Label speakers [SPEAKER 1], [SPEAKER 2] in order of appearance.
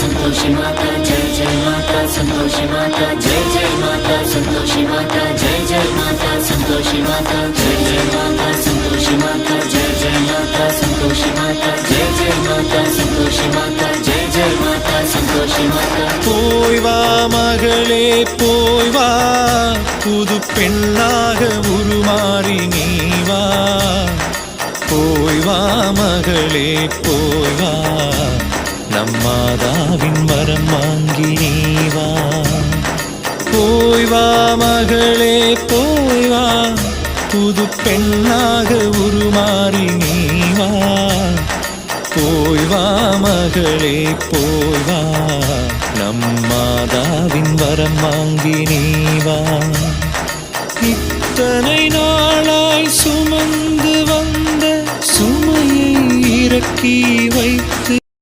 [SPEAKER 1] संतोषी माता जय जय माता संतोषी माता जय जय माता संतोषी माता जय जय माता संतोषी माता जय जय माता संतोषी माता जय जय माता संतोषी माता जय जय माता संतोषी माता जय जय माता संतोषी माता
[SPEAKER 2] போய் வா மகளே போய் வா புது பெண்ணாக உருமாறி நீ வா போய் வா மகளே போய் வா நம் மாதாவின் வரம் வாங்கி நீ வா போய் வா மகளே போய் வா புது பெண்ணாக உருமாறி நீ வா போய் வா மகளே போய் வா நம் மாதாவின் வரம் வாங்கி நீ வா இத்தனை நாளாய் சுமந்து வந்த சுமையை இறக்கி வைத்து